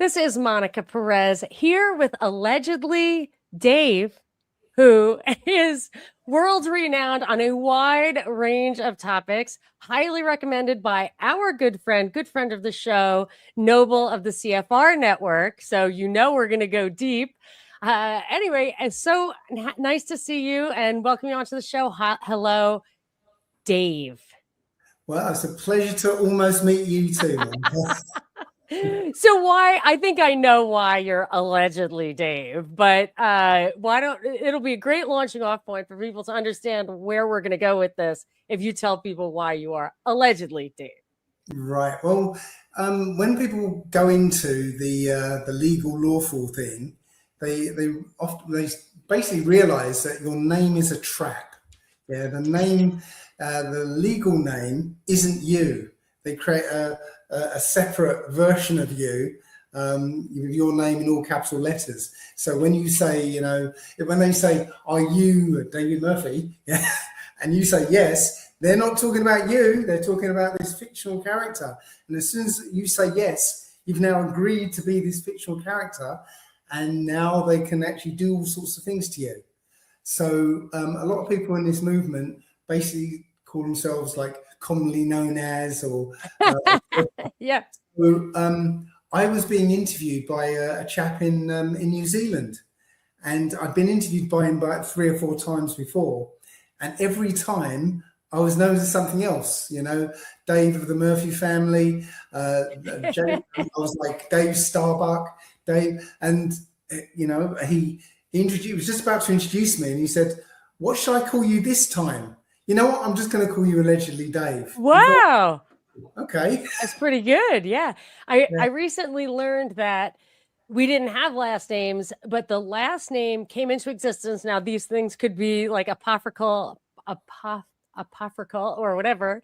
This is Monica Perez here with allegedly Dave, who is world renowned on a wide range of topics, highly recommended by our good friend of the show, Noble of the CFR Network. So you know we're going to go deep. Anyway, it's so nice to see you and welcome you onto the show. Hello, Dave. Well, it's a pleasure to almost meet you too. So I think I know why you're allegedly Dave, but it'll be a great launching off point for people to understand where we're going to go with this if you tell people why you are allegedly Dave. Right. Well, when people go into the legal lawful thing, they basically realize that your name is a trap. Yeah, the name, the legal name isn't you. They create a separate version of you with your name in all capital letters. So when you say, when they say, "Are you David Murphy?" Yeah, and you say yes, they're not talking about you. They're talking about this fictional character. And as soon as you say yes, you've now agreed to be this fictional character, and now they can actually do all sorts of things to you. So a lot of people in this movement basically call themselves like commonly known as, or yeah. So, I was being interviewed by a chap in New Zealand, and I'd been interviewed by him about 3 or 4 times before, and every time I was known as something else. Dave of the Murphy family. I was like Dave Starbuck, Dave, and he was just about to introduce me, and he said, "What should I call you this time?" You know what? I'm just going to call you allegedly Dave. Wow. Okay. That's pretty good. Yeah. I recently learned that we didn't have last names, but the last name came into existence. Now, these things could be like apocryphal or whatever.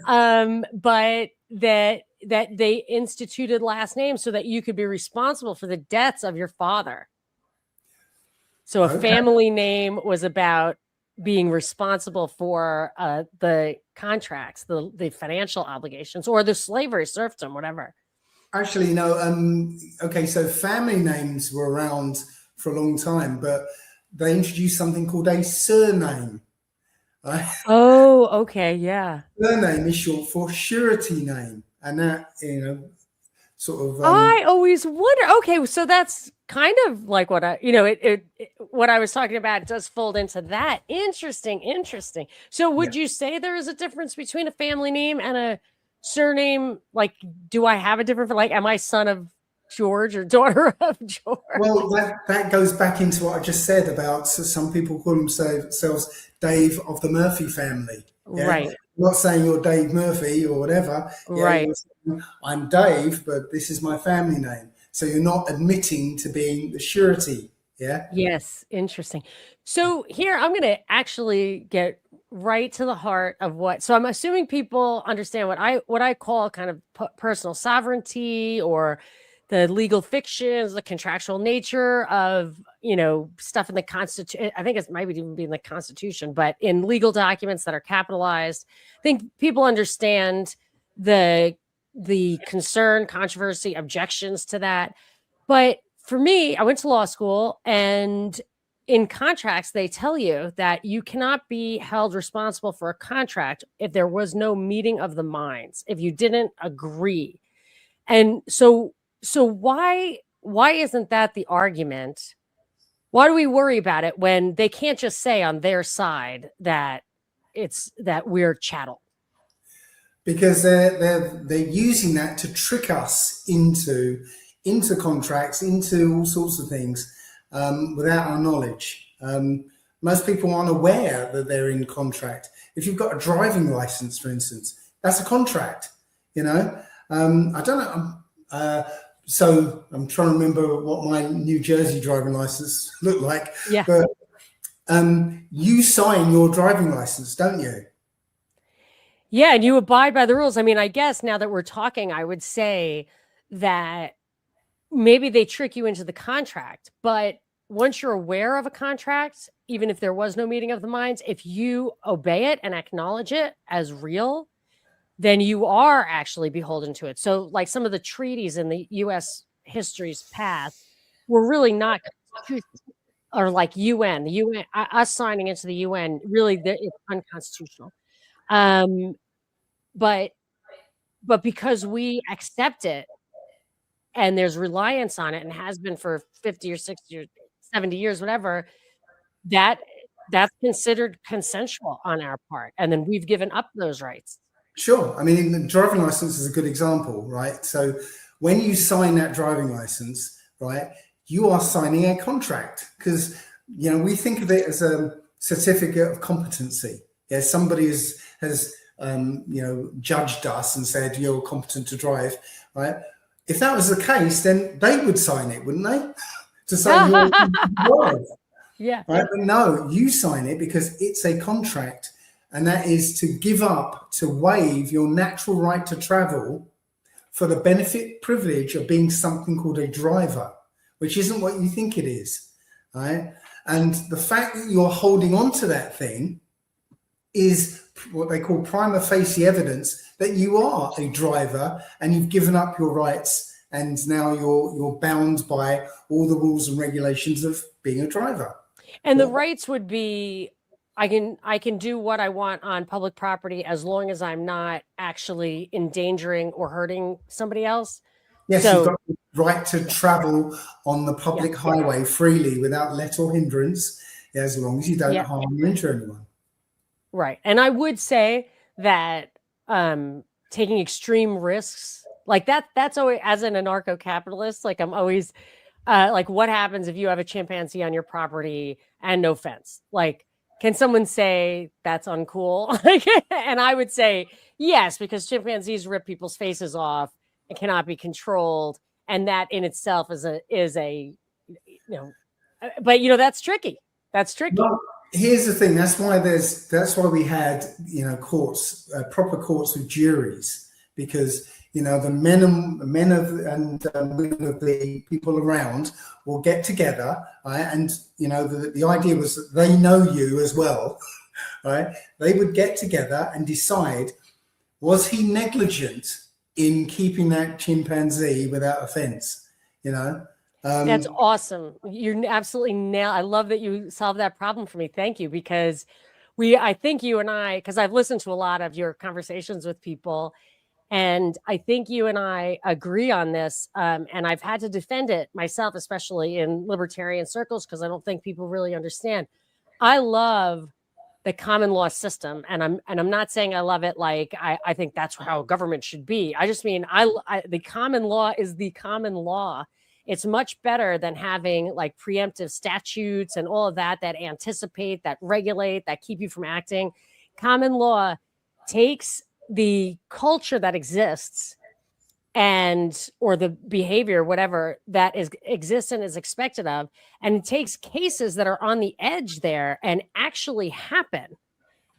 But that they instituted last names so that you could be responsible for the deaths of your father. So a family name was about being responsible for the contracts, the financial obligations, or the slavery, serfdom, whatever. Actually, no. Okay, so family names were around for a long time, but they introduced something called a surname. Right? Oh, okay, yeah. Surname is short for surety name, and that sort of. I always wonder. Okay, so that's kind of like what what I was talking about does fold into that. Interesting. So would you say there is a difference between a family name and a surname? Like, do I have a different, like, am I son of George or daughter of George? Well, that goes back into what I just said about some people call themselves Dave of the Murphy family. Yeah? Right. I'm not saying you're Dave Murphy or whatever. Right. I'm Dave, but this is my family name. So you're not admitting to being the surety. Yeah. Yes. Interesting. So here I'm going to actually get right to the heart of so I'm assuming people understand what I call kind of personal sovereignty, or the legal fictions, the contractual nature of, stuff in the Constitution. I think it might even be in the Constitution, but in legal documents that are capitalized. I think people understand the concern, controversy, objections to that. But for me, I went to law school, and in contracts, they tell you that you cannot be held responsible for a contract if there was no meeting of the minds, if you didn't agree. And so why isn't that the argument? Why do we worry about it when they can't just say on their side that we're chattel? Because they're using that to trick us into contracts, into all sorts of things without our knowledge. Most people aren't aware that they're in contract. If you've got a driving license, for instance, that's a contract. I don't know. So I'm trying to remember what my New Jersey driving license looked like. Yeah. But you sign your driving license, don't you? Yeah, and you abide by the rules. I mean, I guess now that we're talking, I would say that maybe they trick you into the contract, but once you're aware of a contract, even if there was no meeting of the minds, if you obey it and acknowledge it as real, then you are actually beholden to it. So like some of the treaties in the U.S. histories past were really not constitutional, or like UN. The UN, us signing into the UN, really, it's unconstitutional. Um, but because we accept it and there's reliance on it and has been for 50 or 60 or 70 years, whatever, that that's considered consensual on our part. And then we've given up those rights. Sure. I mean, the driving license is a good example, right? So when you sign that driving license, right, you are signing a contract, because, you know, we think of it as a certificate of competency. Yeah, somebody has you know, judged us and said you're competent to drive, right? If that was the case, then they would sign it, wouldn't they? To say you're drive. Yeah. Right? But no, you sign it because it's a contract, and that is to give up, to waive your natural right to travel for the benefit privilege of being something called a driver, which isn't what you think it is, right? And the fact that you're holding on to that thing is what they call prima facie evidence that you are a driver and you've given up your rights, and now you're bound by all the rules and regulations of being a driver. And the rights would be, I can do what I want on public property as long as I'm not actually endangering or hurting somebody else. Yes, So, you've got the right to travel on the public highway freely without let or hindrance, as long as you don't harm or injure anyone. Right. And I would say that taking extreme risks like that's always, as an anarcho-capitalist, like I'm always like, what happens if you have a chimpanzee on your property and no fence? Like, can someone say that's uncool? And I would say yes, because chimpanzees rip people's faces off and cannot be controlled, and that in itself is a you know, but you know, that's tricky. That's tricky. Well, here's the thing. That's why we had, you know, courts, proper courts with juries, because, you know, the men and women of the people around will get together, right? And, you know, the idea was that they know you as well, right? They would get together and decide, was he negligent in keeping that chimpanzee without a fence, you know? That's awesome. You're absolutely nailed. I love that you solved that problem for me. Thank you, because I think you and I, because I've listened to a lot of your conversations with people, and I think you and I agree on this. And I've had to defend it myself, especially in libertarian circles, because I don't think people really understand. I love the common law system, and I'm not saying I love it like I think that's how government should be. I just mean the common law is the common law. It's much better than having like preemptive statutes and all of that anticipate, that regulate, that keep you from acting. Common law takes the culture that exists or the behavior, whatever that exists and is expected of, and it takes cases that are on the edge there and actually happen,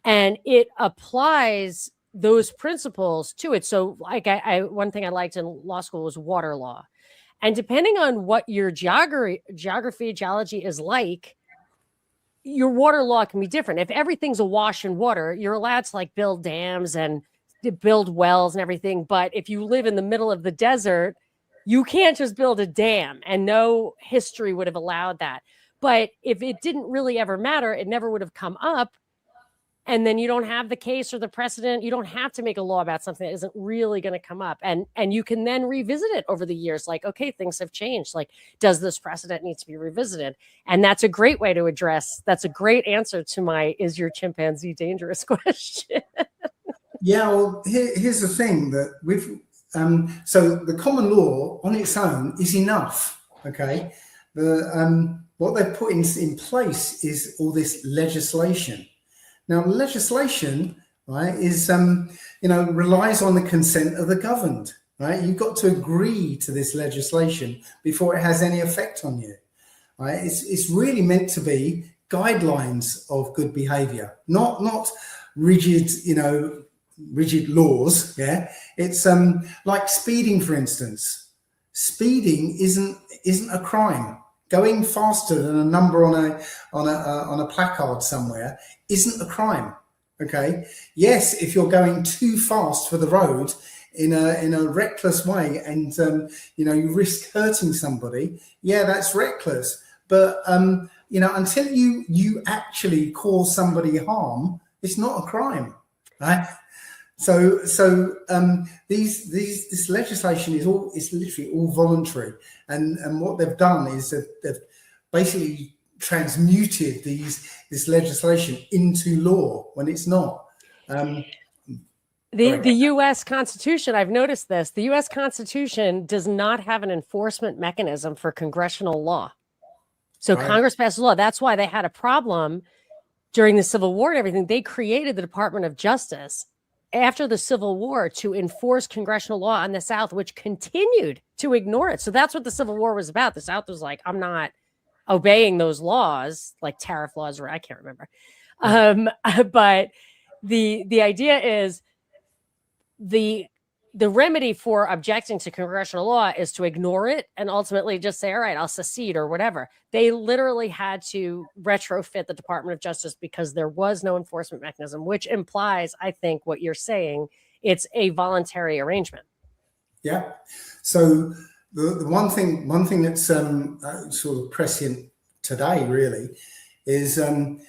and it applies those principles to it. So like one thing I liked in law school was water law. And depending on what your geology is like, your water law can be different. If everything's awash in water, you're allowed to like build dams and build wells and everything. But if you live in the middle of the desert, you can't just build a dam, and no history would have allowed that. But if it didn't really ever matter, it never would have come up. And then you don't have the case or the precedent. You don't have to make a law about something that isn't really going to come up. And you can then revisit it over the years. Like, okay, things have changed. Like, does this precedent need to be revisited? And that's a great way to address. That's a great answer to my, is your chimpanzee dangerous question? Yeah, well, here's the thing that we've, so the common law on its own is enough, okay? What they've put in place is all this legislation. Now, legislation, right, is, you know, relies on the consent of the governed, right? You've got to agree to this legislation before it has any effect on you, right? It's really meant to be guidelines of good behavior, not rigid, you know, rigid laws. Yeah, it's like speeding, for instance. Speeding isn't a crime. Going faster than a number on a placard somewhere isn't a crime, Okay. Yes, if you're going too fast for the road in a reckless way, and you risk hurting somebody, yeah, that's reckless. But until you actually cause somebody harm, it's not a crime, right? So this legislation is literally all voluntary, and what they've done is that they've basically transmuted this legislation into law when it's not. The U.S. Constitution, I've noticed this, the U.S. Constitution does not have an enforcement mechanism for congressional law. So Right. Congress passed a law. That's why they had a problem during the Civil War and everything. They created the Department of Justice after the Civil War to enforce congressional law on the South, which continued to ignore it. So that's what the Civil War was about. The South was like, I'm not obeying those laws, like tariff laws, or I can't remember. But the idea is the remedy for objecting to congressional law is to ignore it and ultimately just say, all right, I'll secede or whatever. They literally had to retrofit the Department of Justice because there was no enforcement mechanism, which implies, I think, what you're saying, it's a voluntary arrangement. Yeah. So the one thing that's sort of prescient today really is the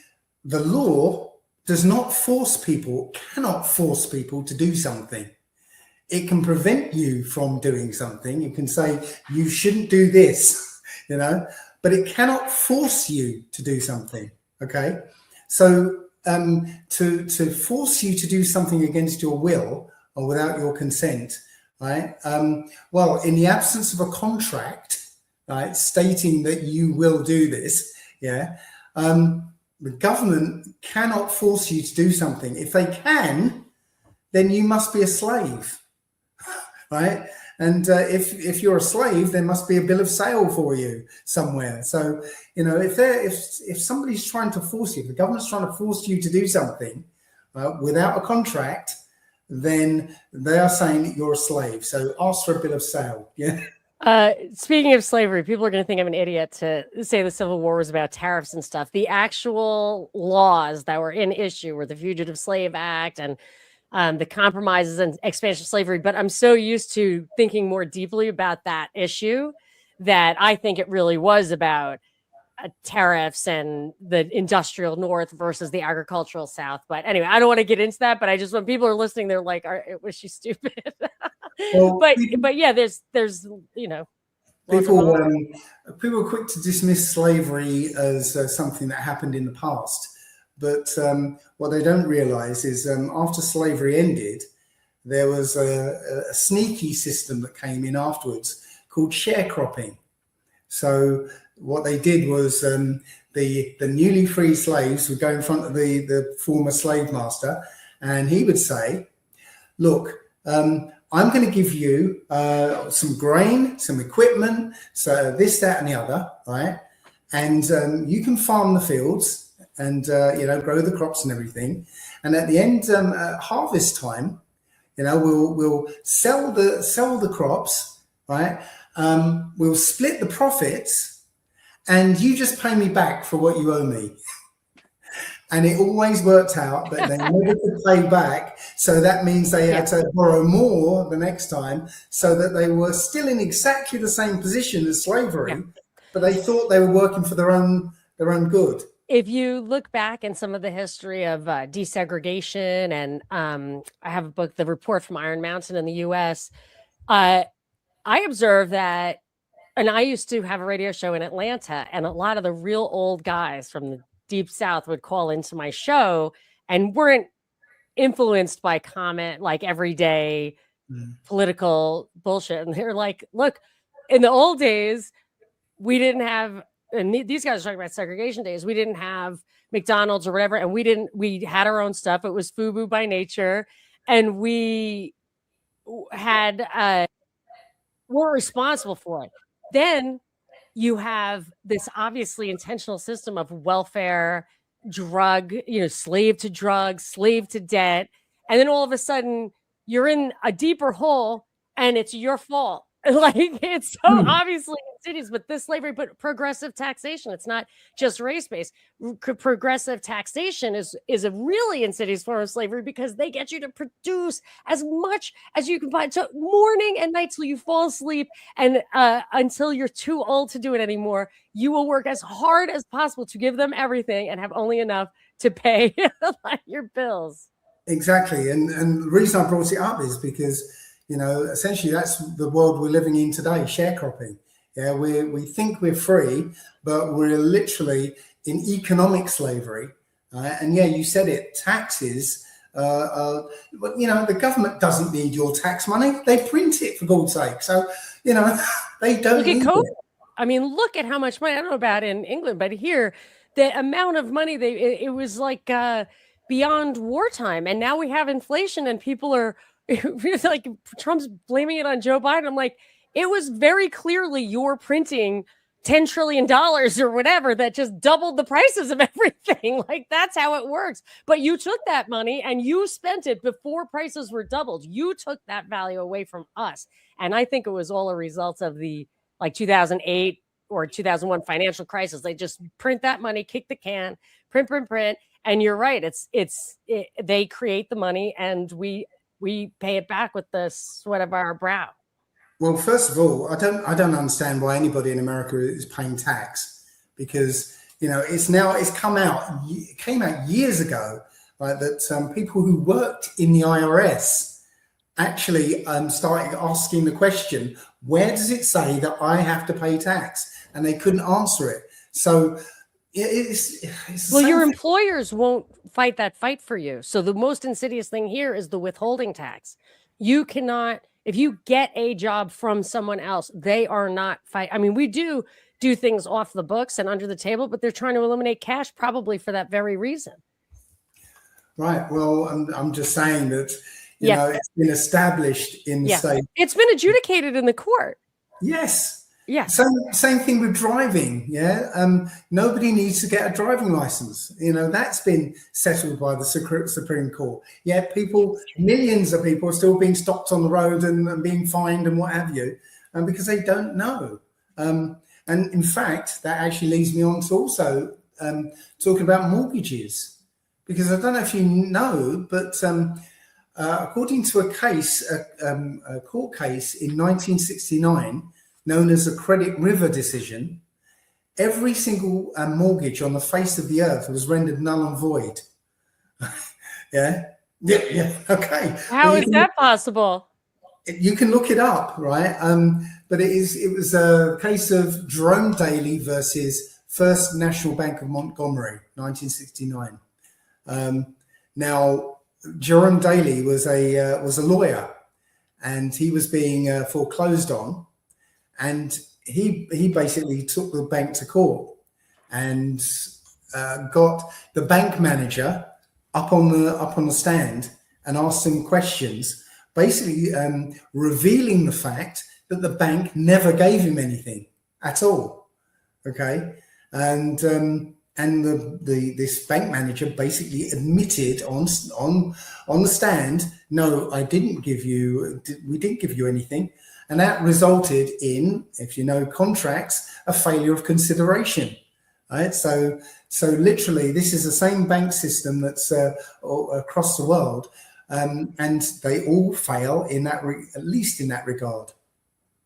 law cannot force people to do something. It can prevent you from doing something. It can say you shouldn't do this, but it cannot force you to do something. Okay. So to force you to do something against your will or without your consent, right? Well, in the absence of a contract, right, stating that you will do this, yeah, the government cannot force you to do something. If they can, then you must be a slave, right? And if you're a slave, there must be a bill of sale for you somewhere. So if somebody's trying to force you, if the government's trying to force you to do something without a contract, then they are saying that you're a slave. So ask for a bill of sale. Yeah. Speaking of slavery, people are going to think I'm an idiot to say the Civil War was about tariffs and stuff. The actual laws that were in issue were the Fugitive Slave Act and the compromises and expansion of slavery. But I'm so used to thinking more deeply about that issue that I think it really was about tariffs and the industrial North versus the agricultural South. But anyway, I don't want to get into that. But I just, when people are listening, they're like, was she stupid? Well, but yeah, there's people are quick to dismiss slavery as something that happened in the past, but what they don't realize is after slavery ended, there was a sneaky system that came in afterwards called sharecropping. So what they did was the newly free slaves would go in front of the former slave master, and he would say, look, I'm going to give you some grain, some equipment, so this, that, and the other, right? And you can farm the fields and grow the crops and everything. And at the end, at harvest time, we'll sell the crops, right? We'll split the profits, and you just pay me back for what you owe me. And it always worked out that they never could pay back. So that means they had to borrow more the next time, so that they were still in exactly the same position as slavery, but they thought they were working for their own good. If you look back in some of the history of desegregation, and I have a book, The Report from Iron Mountain in the U.S., I observed that, and I used to have a radio show in Atlanta, and a lot of the real old guys from the Deep South would call into my show and weren't influenced by comment, like everyday political bullshit. And they're like, look, in the old days, we didn't have, and these guys are talking about segregation days, we didn't have McDonald's or whatever. And we had our own stuff. It was FUBU by nature. And we were responsible for it. Then you have this obviously intentional system of welfare, drug, slave to drugs, slave to debt. And then all of a sudden you're in a deeper hole and it's your fault. Like, it's so Hmm. obviously insidious, but this slavery, but progressive taxation, it's not just race-based. Progressive taxation is a really insidious form of slavery because they get you to produce as much as you can find. So morning and night till you fall asleep, and until you're too old to do it anymore, you will work as hard as possible to give them everything and have only enough to pay your bills. Exactly. And the reason I brought it up is because, essentially that's the world we're living in today, sharecropping. Yeah, we think we're free, but we're literally in economic slavery. And yeah, you said it, taxes. But the government doesn't need your tax money. They print it, for God's sake. So, they don't Look at need COVID. it. I mean, look at how much money. I don't know about in England, but here, the amount of money it was like beyond wartime, and now we have inflation, and people are like Trump's blaming it on Joe Biden. I'm like, it was very clearly you're printing $10 trillion or whatever that just doubled the prices of everything. Like, that's how it works. But you took that money and you spent it before prices were doubled. You took that value away from us, and I think it was all a result of the like 2008 or 2001 financial crisis. They just print that money, kick the can, print, print, print. And you're right. They create the money and we pay it back with the sweat of our brow. Well, first of all, I don't understand why anybody in America is paying tax, because it came out years ago, right, that people who worked in the IRS actually started asking the question, where does it say that I have to pay tax? And they couldn't answer it. So it's well, your thing. employers won't fight that fight for you. So the most insidious thing here is the withholding tax. You cannot, if you get a job from someone else, they are not fight. I mean, we do things off the books and under the table, but they're trying to eliminate cash probably for that very reason. Right. Well, I'm just saying that, it's been established in the state. It's been adjudicated in the court. Yes. Yeah. Same thing with driving. Yeah. Nobody needs to get a driving license. That's been settled by the Supreme Court. Yet millions of people are still being stopped on the road and being fined and what have you, because they don't know. And in fact, that actually leads me on to also talking about mortgages, because I don't know if you know, but according to a court case in 1969, known as the Credit River decision, every single mortgage on the face of the earth was rendered null and void. Yeah. Okay. How is that possible? You can look it up, right? But it was a case of Jerome Daly versus First National Bank of Montgomery, 1969. Now, Jerome Daly was a lawyer, and he was being foreclosed on. And he basically took the bank to court and got the bank manager up on the stand and asked him questions, basically revealing the fact that the bank never gave him anything at all. Okay, and this bank manager basically admitted on the stand, no, we didn't give you anything. And that resulted in, if you know contracts, a failure of consideration, right? So literally, this is the same bank system that's across the world, and they all fail in that, at least in that regard.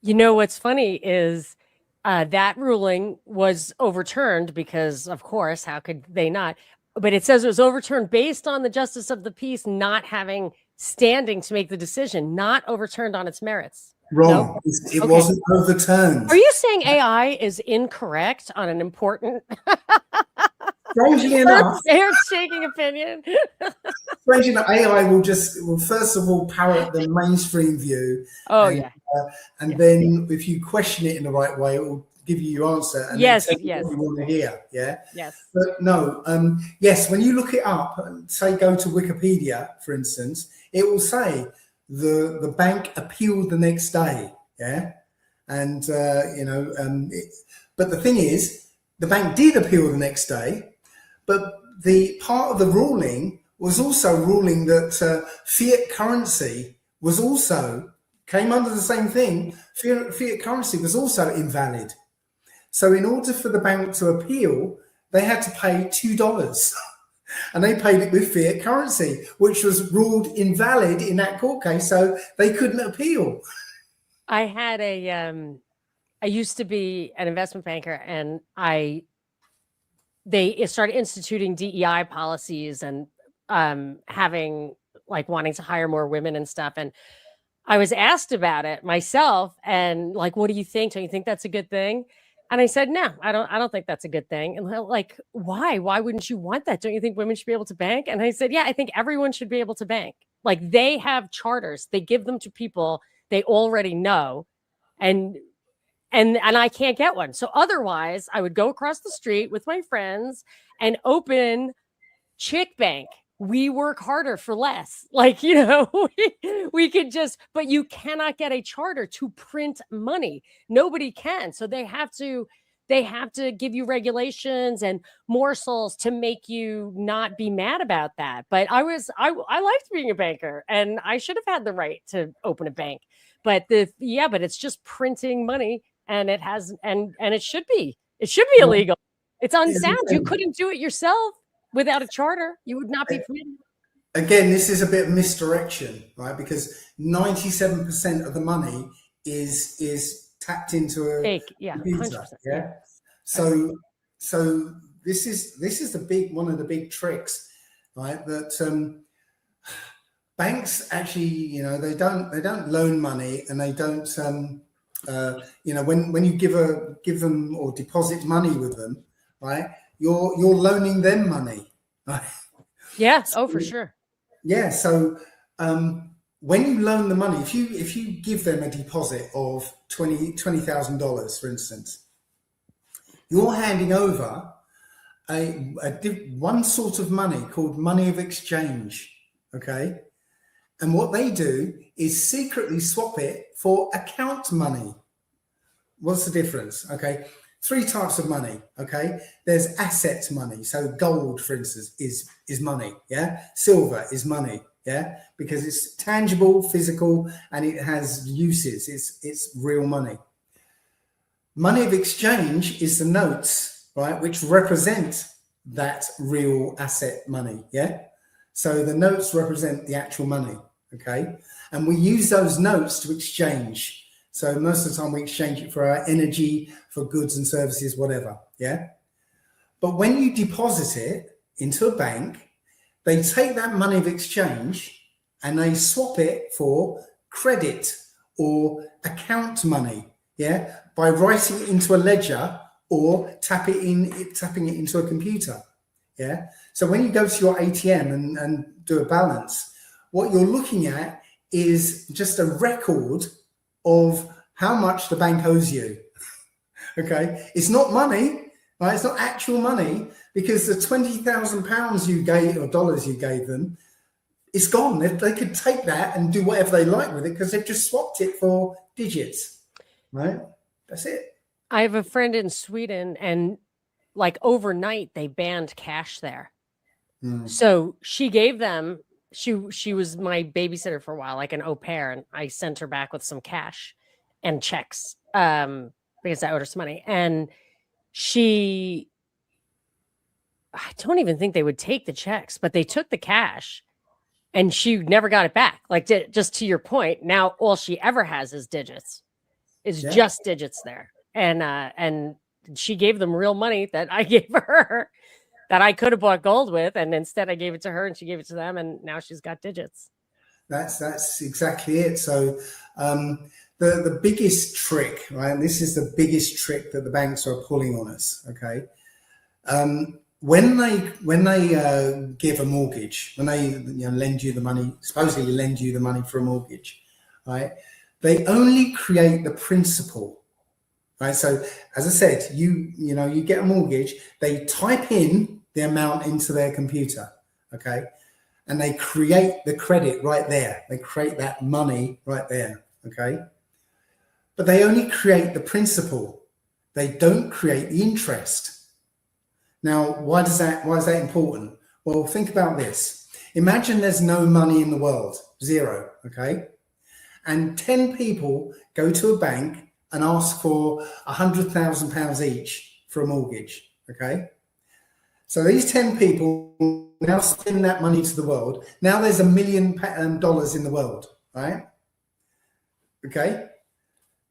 You know what's funny is that ruling was overturned because, of course, how could they not? But it says it was overturned based on the justice of the peace not having standing to make the decision, not overturned on its merits. Wrong. No? It wasn't overturned. Are you saying AI is incorrect on an important, strangely enough, earth-shaking opinion? Strangely enough, AI will first of all parrot the mainstream view. Oh, and then if you question it in the right way, it will give you your answer. And yes. what you want to hear. Yeah. Yes. But no. Yes. When you look it up, say go to Wikipedia, for instance, it will say the bank appealed the next day. Yeah. And but the thing is, the bank did appeal the next day, but the part of the ruling was also ruling that fiat currency was also came under the same thing. Fiat currency was also invalid. So in order for the bank to appeal, they had to pay $2. And they paid it with fiat currency, which was ruled invalid in that court case. So they couldn't appeal. I had I used to be an investment banker, and they started instituting DEI policies and having like wanting to hire more women and stuff. And I was asked about it myself, and like, what do you think? Don't you think that's a good thing? And I said, no, I don't think that's a good thing. And they're like, why? Why wouldn't you want that? Don't you think women should be able to bank? And I said, yeah, I think everyone should be able to bank. Like, they have charters, they give them to people they already know. And I can't get one. So otherwise I would go across the street with my friends and open Chick Bank. We work harder for less. Like, you know, we could just, but you cannot get a charter to print money. Nobody can. So they have to give you regulations and morsels to make you not be mad about that. But I liked being a banker, and I should have had the right to open a bank. But but it's just printing money, and it should be illegal. It's unsound. You couldn't do it yourself without a charter. You would not be permitted. Again, this is a bit of misdirection, right? Because 97% of the money is tapped into a fake, computer. 100%, yeah. So this is one of the big tricks, right? That banks actually, you know, they don't loan money, and they don't you know, when you give them or deposit money with them, right? You're loaning them money, right? Yeah. So, for sure. Yeah. So when you loan the money, if you give them a deposit of $20,000, for instance, you're handing over one sort of money called money of exchange. Okay. And what they do is secretly swap it for account money. What's the difference? Okay. 3 types of money. Okay. There's asset money. So gold, for instance, is money. Yeah. Silver is money. Yeah. Because it's tangible, physical, and it has uses. It's real money. Money of exchange is the notes, right, which represent that real asset money. Yeah. So the notes represent the actual money. Okay. And we use those notes to exchange. So most of the time we exchange it for our energy, for goods and services, whatever. Yeah. But when you deposit it into a bank, they take that money of exchange and they swap it for credit or account money. Yeah. By writing it into a ledger or tapping it into a computer. Yeah. So when you go to your ATM and do a balance, what you're looking at is just a record of how much the bank owes you. Okay. It's not money, right? It's not actual money, because the £20,000 you gave, or dollars you gave them, it's gone. They could take that and do whatever they like with it, because they've just swapped it for digits, right? That's it. I have a friend in Sweden, and like overnight they banned cash there. So she gave them, she was my babysitter for a while, like an au pair, and I sent her back with some cash and checks because I owed her some money. And I don't even think they would take the checks, but they took the cash, and she never got it back. Like, just to your point, now all she ever has is digits. It's just digits there. And she gave them real money that I gave her, that I could have bought gold with, and instead I gave it to her and she gave it to them, and now she's got digits. That's exactly it. So the biggest trick, right? And this is the biggest trick that the banks are pulling on us. Okay. When they give a mortgage, when they lend you the money, supposedly lend you the money for a mortgage, right? They only create the principal, right? So as I said, you get a mortgage, they type in the amount into their computer, okay? And they create the credit right there. They create that money right there, okay? But they only create the principal. They don't create the interest. Now, why is that important? Well, think about this. Imagine there's no money in the world, zero, okay? and 10 people go to a bank and ask for £100,000 each for a mortgage, okay? So these 10 people now spend that money to the world. Now there's $1 million in the world, right? Okay.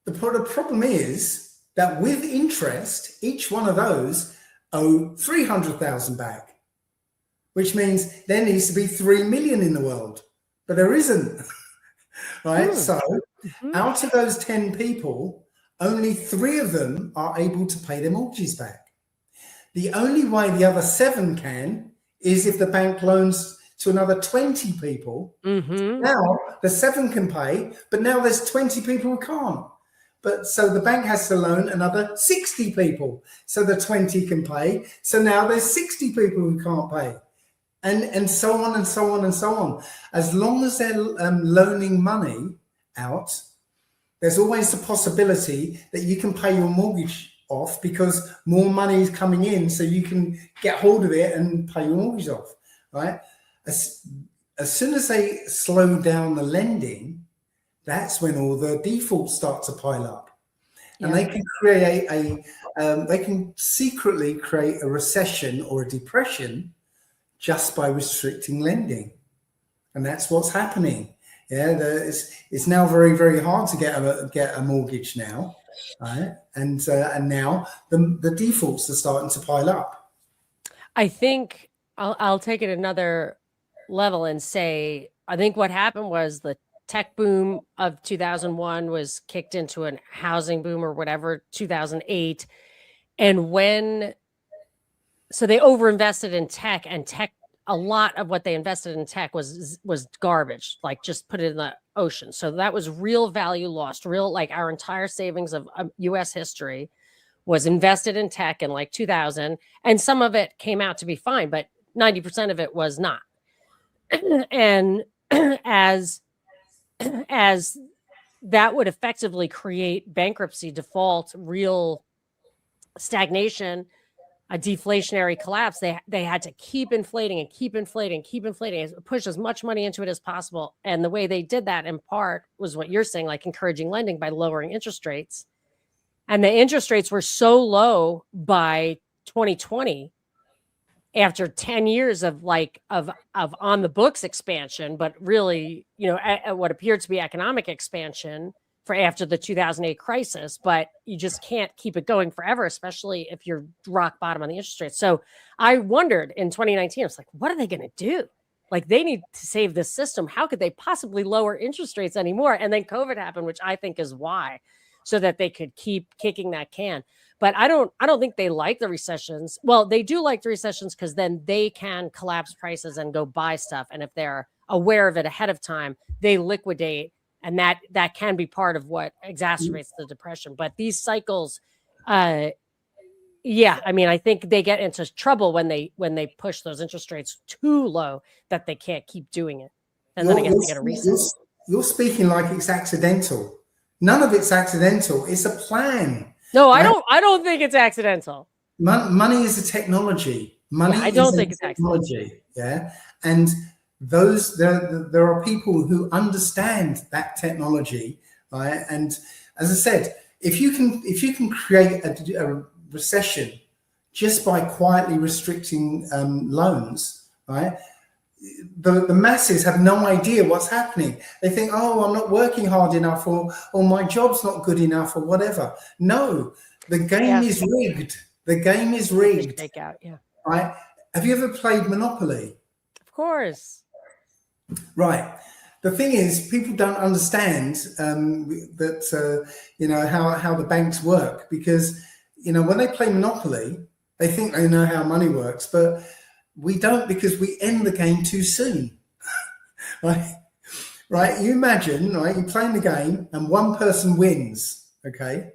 The problem is that with interest, each one of those owe 300,000 back, which means there needs to be 3 million in the world, but there isn't, right? So out of those 10 people, only 3 of them are able to pay their mortgages back. The only way the other 7 can is if the bank loans to another 20 people. Now the 7 can pay, but now there's 20 people who can't. But so the bank has to loan another 60 people, so the 20 can pay. So now there's 60 people who can't pay, and so on and so on and so on. As long as they're loaning money out, there's always the possibility that you can pay your mortgage off because more money is coming in, so you can get hold of it and pay your mortgage off, right? As soon as they slow down the lending, that's when all the defaults start to pile up, and they can create they can secretly create a recession or a depression just by restricting lending, and that's what's happening. Yeah, it's now very, very hard to get a mortgage now, right? And now the defaults are starting to pile up. I think I'll take it another level and say I think what happened was the tech boom of 2001 was kicked into a housing boom or whatever 2008, and so they overinvested in tech, and tech, a lot of what they invested in tech was garbage, like just put it in the ocean. So that was real value lost, like our entire savings of US history was invested in tech in like 2000, and some of it came out to be fine, but 90% of it was not. And as that would effectively create bankruptcy, default, real stagnation, a deflationary collapse, they had to keep inflating and keep inflating, push as much money into it as possible. And the way they did that in part was what you're saying, like encouraging lending by lowering interest rates. And the interest rates were so low by 2020, after 10 years of on the books expansion, but really, what appeared to be economic expansion for after the 2008 crisis, but you just can't keep it going forever, especially if you're rock bottom on the interest rates. So I wondered in 2019, I was like, what are they going to do? Like, they need to save this system. How could they possibly lower interest rates anymore? And then COVID happened, which I think is why, so that they could keep kicking that can. But I don't think they like the recessions. Well, they do like the recessions because then they can collapse prices and go buy stuff. And if they're aware of it ahead of time, they liquidate. And that can be part of what exacerbates the depression. But these cycles, I think they get into trouble when they push those interest rates too low that they can't keep doing it. And then I guess they get a reset. You're speaking like it's accidental. None of it's accidental. It's a plan. No, right? I don't think it's accidental. Money is a technology. I don't think it's technology. Yeah. And there are people who understand that technology, right? And as I said, if you can create a recession just by quietly restricting loans, right? The masses have no idea what's happening. They think, oh, I'm not working hard enough, or my job's not good enough, or whatever. No, the game is rigged. The game is rigged. Take out, right? Have you ever played Monopoly? Of course. Right. The thing is, people don't understand that how the banks work, because when they play Monopoly, they think they know how money works, but we don't, because we end the game too soon. Right? You imagine, right? You're playing the game and one person wins, okay?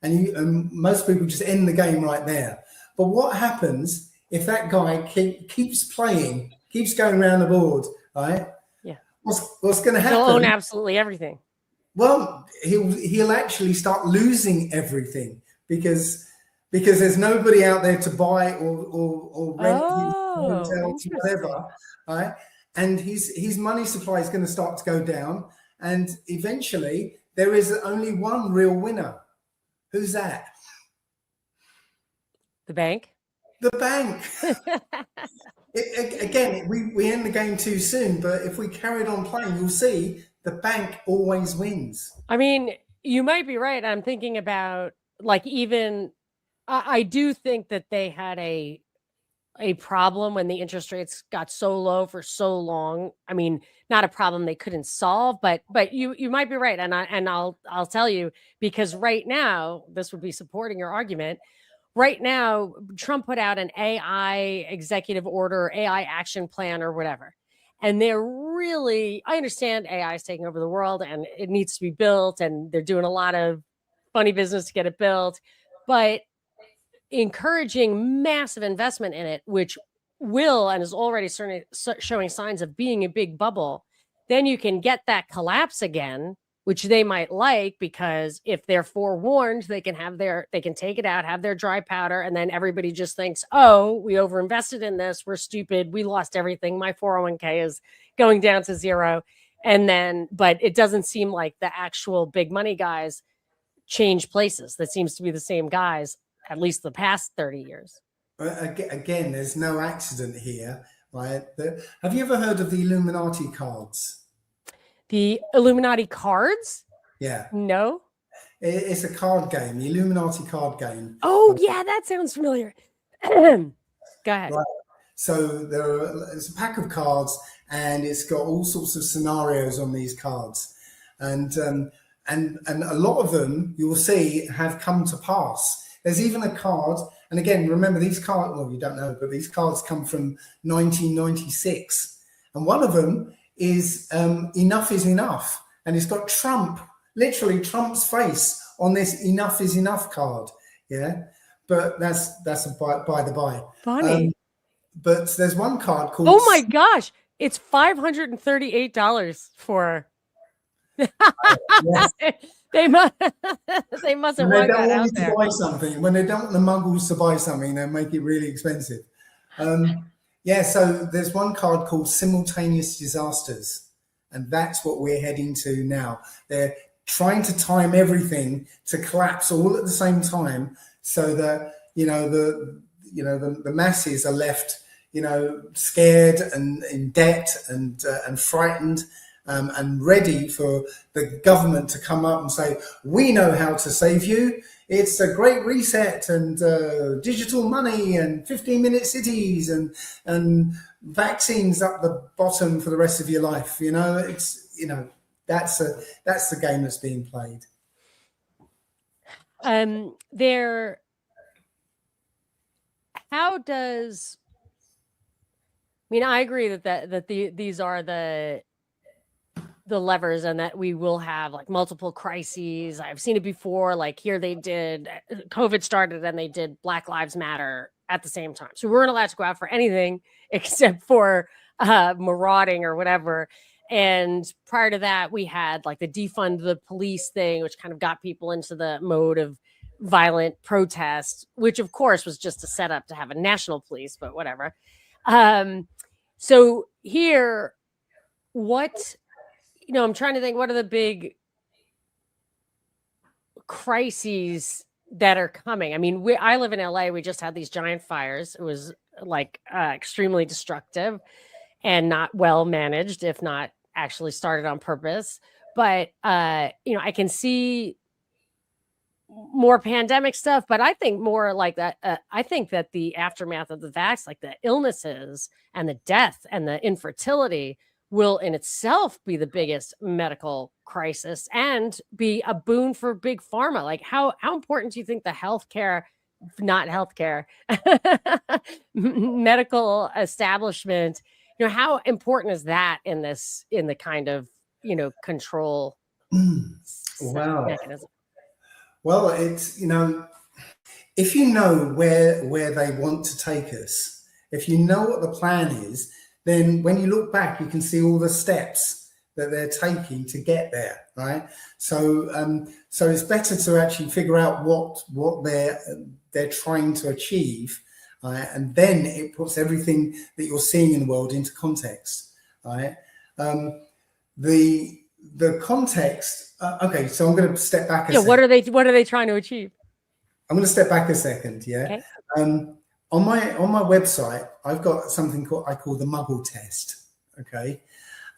And most people just end the game right there. But what happens if that guy keeps playing, keeps going around the board, right? Yeah. What's going to happen? He'll own absolutely everything. Well, he'll actually start losing everything because there's nobody out there to buy or rent hotels, whatever, right? And his money supply is going to start to go down, And eventually there is only one real winner. Who's that? The bank. The bank. Again, we end the game too soon, but if we carried on playing, you'll see the bank always wins. I mean, you might be right. I'm thinking about, like, even I do think that they had a problem when the interest rates got so low for so long. I mean, not a problem they couldn't solve, but you might be right. And I'll tell you, because right now, this would be supporting your argument. Right now, Trump put out an AI executive order, AI action plan, or whatever. And they're really, I understand AI is taking over the world and it needs to be built, and they're doing a lot of funny business to get it built, but encouraging massive investment in it, which will and is already certainly showing signs of being a big bubble, then you can get that collapse again, which they might like, because if they're forewarned, they can take it out, have their dry powder, and then everybody just thinks, oh, we overinvested in this, we're stupid, we lost everything, my 401k is going down to zero. And then, but it doesn't seem like the actual big money guys change places. That seems to be the same guys, at least the past 30 years. Again, there's no accident here, right? Have you ever heard of the Illuminati cards? The Illuminati cards? Yeah. No. It's a card game, the Illuminati card game. Oh, yeah, that sounds familiar. Go ahead. Right. So there's a pack of cards, and it's got all sorts of scenarios on these cards, and a lot of them you will see have come to pass. There's even a card, and again, remember these cards. Well, you don't know, but these cards come from 1996, and one of them is "Enough is Enough," and it's got Trump, literally Trump's face on this "Enough is Enough" card. Yeah, but that's a by the by. Funny. But there's one card called. Oh my gosh! It's $538 for. Yes. They must have worked that out there. Buy something when they don't want the muggles to buy something, they make it really expensive. Yeah, so there's one card called Simultaneous Disasters, and that's what we're heading to now. They're trying to time everything to collapse all at the same time, so that the masses are left scared and in debt and frightened. And ready for the government to come up and say, we know how to save you. It's a great reset and digital money and 15-minute cities and vaccines up the bottom for the rest of your life. That's the game that's being played. I agree that these are the levers, and that we will have like multiple crises. I've seen it before. Like here they did, COVID started and they did Black Lives Matter at the same time. So we weren't allowed to go out for anything except for marauding or whatever. And prior to that, we had like the defund the police thing, which kind of got people into the mode of violent protest, which of course was just a setup to have a national police, but whatever. So here, I'm trying to think, what are the big crises that are coming? I mean, I live in LA. We just had these giant fires. It was like extremely destructive and not well managed, if not actually started on purpose. But, I can see more pandemic stuff, but I think more like that. I think that the aftermath of the vax, like the illnesses and the death and the infertility, will in itself be the biggest medical crisis and be a boon for big pharma. Like how important do you think the medical establishment, how important is that in the kind of, control mechanism? Well, it's, if you know where they want to take us, if you know what the plan is, then when you look back, you can see all the steps that they're taking to get there, right? So it's better to actually figure out what they're trying to achieve, and then it puts everything that you're seeing in the world into context, right? The the context. Okay, so I'm going to step back a Yeah. second. What are they trying to achieve? I'm going to step back a second. Yeah. Okay. On my website, I've got something I call the Muggle test. Okay.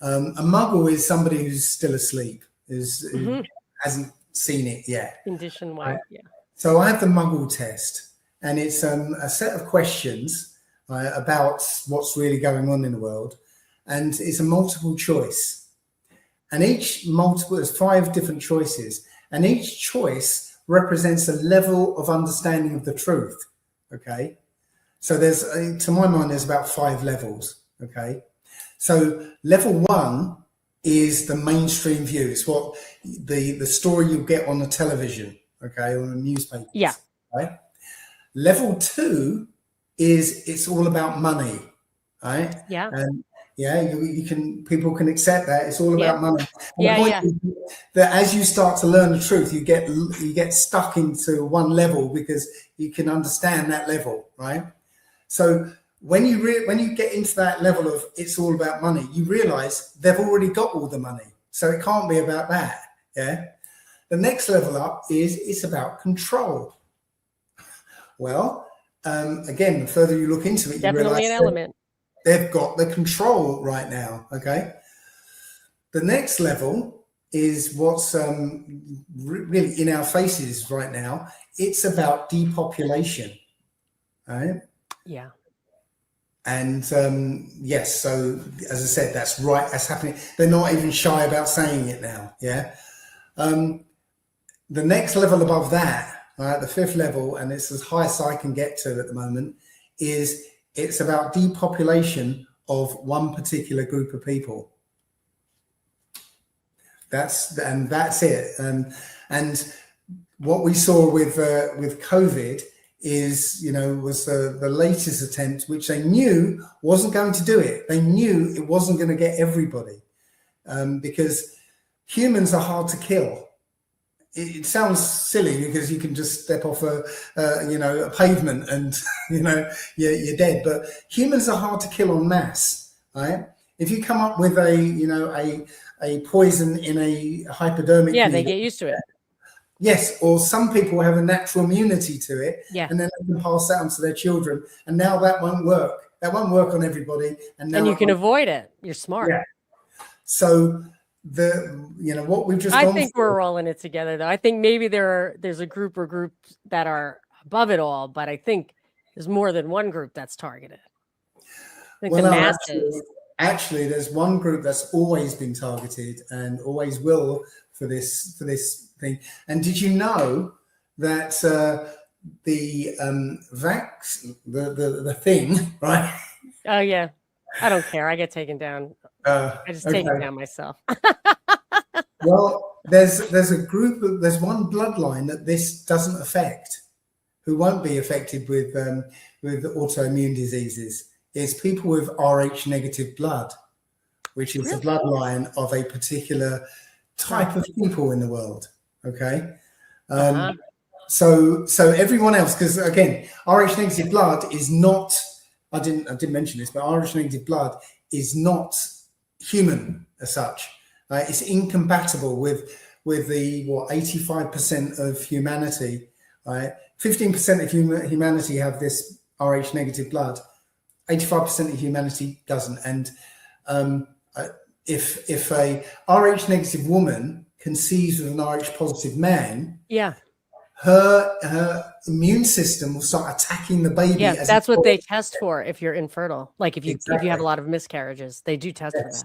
A Muggle is somebody who's still asleep, who hasn't seen it yet. Condition wise, Right? yeah. So I have the Muggle test, and it's a set of questions about what's really going on in the world, and it's a multiple choice. And there's 5 different choices, and each choice represents a level of understanding of the truth. Okay, so there's, to my mind, there's about 5 levels. Okay, so level 1 is the mainstream view. It's what the story you get on the television, okay, or the newspapers. Yeah. Right. Level 2 is it's all about money, right? Yeah. And yeah, people can accept that it's all about money. And the point is that as you start to learn the truth, you get stuck into one level because you can understand that level, right? So when you get into that level of it's all about money, you realize they've already got all the money, so it can't be about that. Yeah. The next level up is it's about control. Well, again, the further you look into it, Definitely you realize an element. they've got the control right now. Okay. The next level is what's really in our faces right now. It's about depopulation. Right. Yeah. And yes, so as I said, that's right. That's happening. They're not even shy about saying it now. Yeah. The next level above that, the 5th level, and it's as high as I can get to at the moment, is it's about depopulation of one particular group of people. That's it. And what we saw with COVID is, was the latest attempt, which they knew wasn't going to do it. They knew it wasn't going to get everybody, because humans are hard to kill. It sounds silly because you can just step off a pavement and you're dead. But humans are hard to kill en masse, right? If you come up with a poison in a hypodermic, they get used to it. Yes, or some people have a natural immunity to it, and then they can pass that on to their children. And now that won't work. That won't work on everybody. And you can avoid it. You're smart. Yeah. So what we've just I think we're all in it together, though. I think maybe there's a group or groups that are above it all, but I think there's more than one group that's targeted. I think the masses. Actually, there's one group that's always been targeted and always will for this thing. And did you know that the thing, right? Oh yeah, I don't care. I get taken down. I just take it down myself. Well, there's one bloodline that this doesn't affect, who won't be affected with autoimmune diseases. It's people with Rh negative blood, which is the bloodline of a particular type of people in the world. Okay. So everyone else, because again, Rh negative blood is not, I didn't mention this, but Rh negative blood is not human as such. It's incompatible with the 85% of humanity. Right, 15% of humanity have this Rh negative blood. 85% of humanity doesn't. And if a Rh negative woman conceives with an Rh positive man, her immune system will start attacking the baby. Yeah, that's what they test for if you're infertile. Like if you have a lot of miscarriages, they do test for that.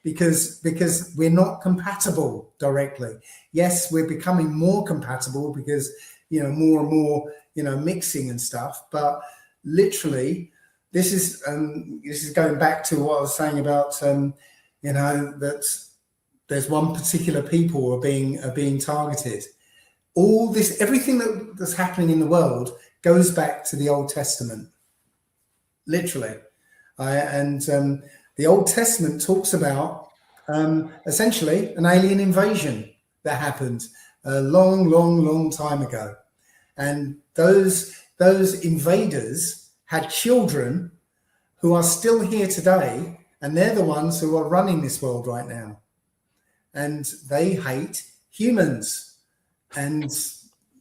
Because we're not compatible directly. Yes, we're becoming more compatible because more and more mixing and stuff. But literally, this is going back to what I was saying about that there's one particular people are being targeted. All this, everything that's happening in the world goes back to the Old Testament, literally, and the Old Testament talks about essentially an alien invasion that happened a long time ago, and those invaders had children who are still here today, and they're the ones who are running this world right now. and they hate humans. And,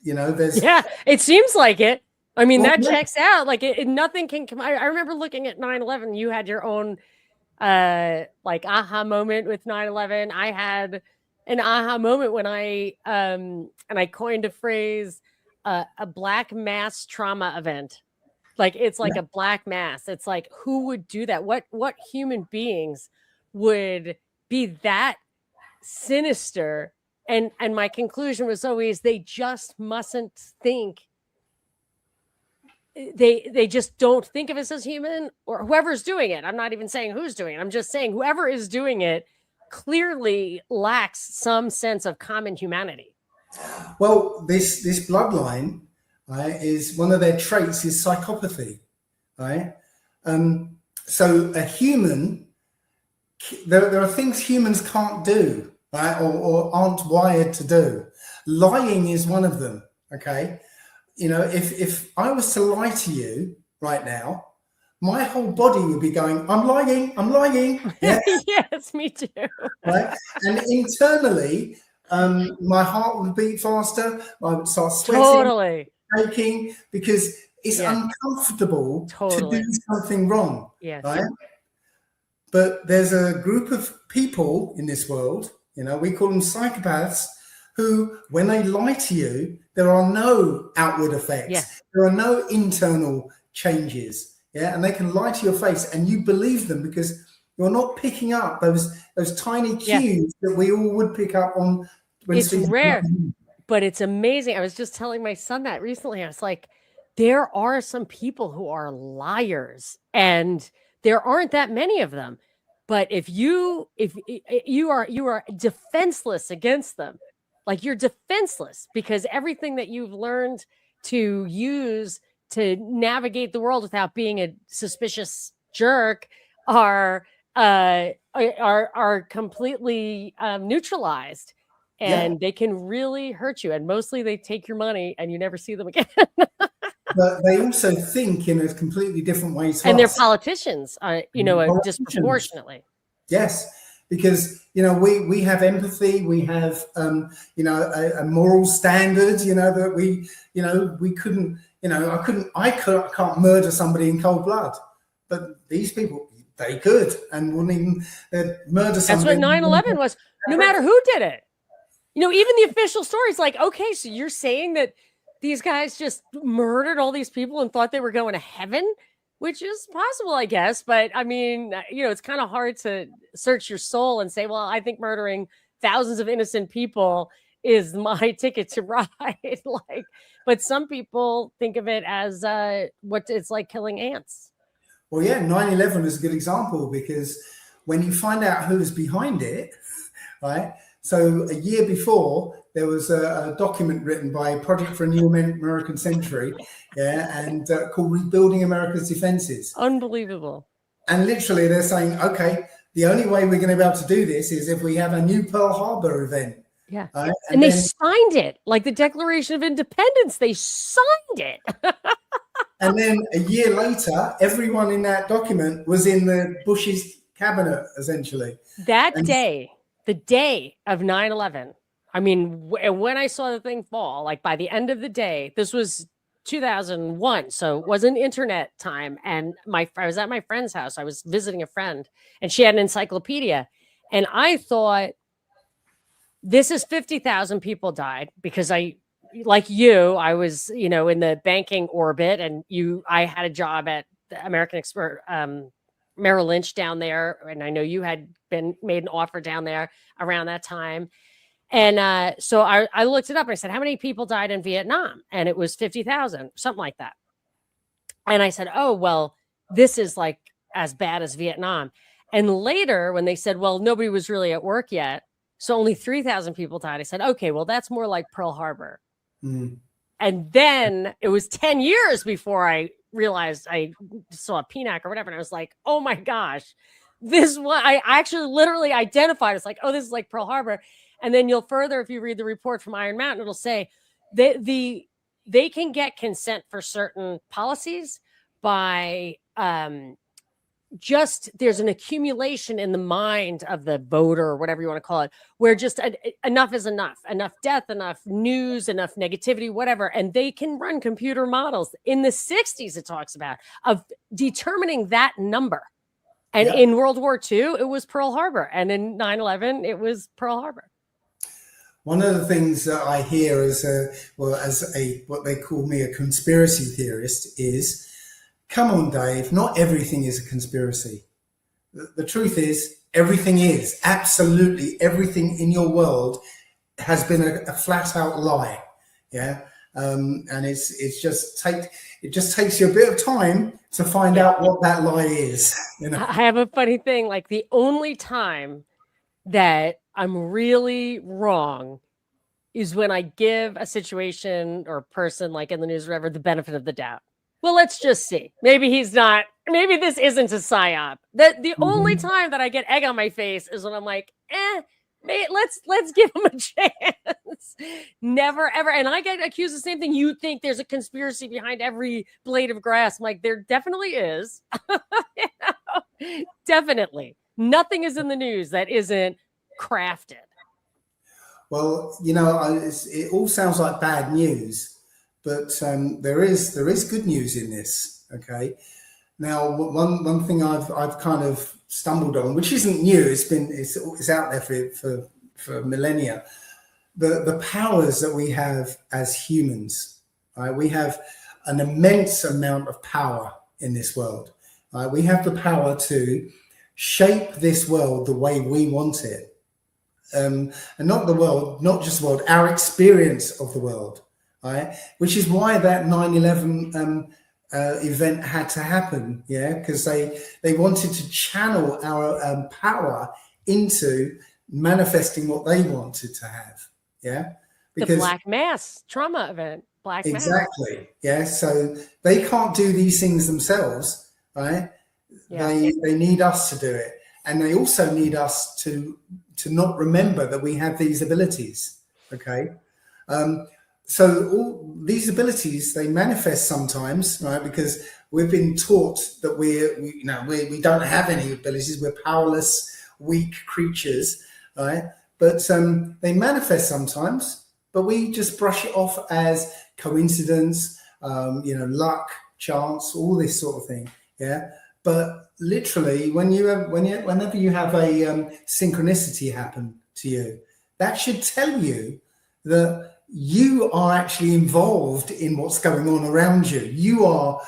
you know, there's... Yeah, it seems like it. I mean, Well, that yeah. checks out. Like nothing can come. I remember looking at 9/11. You had your own like aha moment with 9/11. I had an aha moment when and I coined a phrase, a black mass trauma event. Like it's like Yeah. a black mass. It's like, who would do that? What human beings would be that sinister? And my conclusion was always, they just mustn't think, they just don't think of us as human, or whoever's doing it. I'm not even saying who's doing it. I'm just saying whoever is doing it clearly lacks some sense of common humanity. Well, this bloodline, right, is one of their traits is psychopathy, right? So a human, there are things humans can't do, right, or aren't wired to do. Lying is one of them. Okay, you know, if I was to lie to you right now, my whole body would be going, I'm lying, I'm lying. Yeah. Yes, me too. Right. And internally, my heart would beat faster. I would start sweating, Totally. shaking, because it's uncomfortable to do something wrong. Yes. Right. But there's a group of people in this world, you know, we call them psychopaths, who, when they lie to you, there are no outward effects. Yes. There are no internal changes. Yeah. And they can lie to your face and you believe them because you're not picking up those tiny cues that we all would pick up on. When it's rare, but it's amazing. I was just telling my son that recently. I was like, there are some people who are liars, and there aren't that many of them. But if you are defenseless against them, like you're defenseless, because everything that you've learned to use to navigate the world without being a suspicious jerk are completely neutralized, and they can really hurt you. And mostly they take your money and you never see them again. But they also think in a completely different way to and us. They're politicians, you know, disproportionately. Yes, because, you know, we have empathy, we have, you know, a moral standard, you know, that we, you know, we couldn't, you know, I can't murder somebody in cold blood, but these people, they could, and wouldn't even murder somebody. That's what 9/11 was. No matter who did it. You know, even the official story is like, okay, so you're saying that these guys just murdered all these people and thought they were going to heaven, which is possible, I guess. But I mean, you know, it's kind of hard to search your soul and say, well, I think murdering thousands of innocent people is my ticket to ride. Like, but some people think of it as what it's like killing ants. Well, yeah, 9/11 is a good example, because when you find out who's behind it, right? So a year before, there was a document written by Project for a New American Century, and called Rebuilding America's Defenses. Unbelievable. And literally they're saying, okay, the only way we're going to be able to do this is if we have a new Pearl Harbor event. Yeah. Right? And they signed it, like the Declaration of Independence. They signed it. And then a year later, everyone in that document was in the Bush's cabinet, essentially. That day, the day of 9/11, I mean, when I saw the thing fall, like by the end of the day, this was 2001, so it wasn't internet time. And I was at my friend's house. I was visiting a friend, and she had an encyclopedia. And I thought, this is 50,000 people died, because like you, I was, you know, in the banking orbit, and I had a job at the American Express, Merrill Lynch down there. And I know you had made an offer down there around that time. And so I looked it up and I said, how many people died in Vietnam? And it was 50,000, something like that. And I said, oh, well, this is like as bad as Vietnam. And later when they said, well, nobody was really at work yet, so only 3,000 people died, I said, okay, well, that's more like Pearl Harbor. Mm. And then it was 10 years before I realized I saw a PNAC or whatever. And I was like, oh my gosh, this one, I actually literally identified. It's like, oh, this is like Pearl Harbor. And then you'll further, if you read the report from Iron Mountain, it'll say they can get consent for certain policies by just there's an accumulation in the mind of the voter or whatever you want to call it, where just enough is enough death, enough news, enough negativity, whatever. And they can run computer models. In the 60s, it talks about of determining that number. And in World War II, it was Pearl Harbor. And in 9/11, it was Pearl Harbor. One of the things that I hear as what they call me a conspiracy theorist is, come on, Dave, not everything is a conspiracy. The truth is, everything is. Absolutely everything in your world has been a flat out lie. Yeah. And it just takes you a bit of time to find out what that lie is. You know? I have a funny thing. Like, the only time that I'm really wrong is when I give a situation or a person, like in the news or whatever, the benefit of the doubt. Well, let's just see. Maybe maybe this isn't a psyop. The only time that I get egg on my face is when I'm like, let's give him a chance. Never, ever. And I get accused of the same thing. You think there's a conspiracy behind every blade of grass. I'm like, there definitely is. Definitely. Nothing is in the news that isn't crafted. Well, it all sounds like bad news, but there is good news in this. Okay. Now, one thing I've kind of stumbled on, which isn't new, it's out there for millennia. The powers that we have as humans, right? We have an immense amount of power in this world. Right? We have the power to shape this world the way we want it. And not just the world, our experience of the world, right? Which is why that 9/11 event had to happen, because they wanted to channel our power into manifesting what they wanted to have, because the Black Mass trauma event, exactly, so they can't do these things themselves, right? They need us to do it, and they also need us to not remember that we have these abilities. Okay. So all these abilities, they manifest sometimes, right? Because we've been taught that we don't have any abilities. We're powerless, weak creatures, right? But they manifest sometimes, but we just brush it off as coincidence, luck, chance, all this sort of thing. Yeah. But literally, whenever you have a synchronicity happen to you, that should tell you that you are actually involved in what's going on around you. You are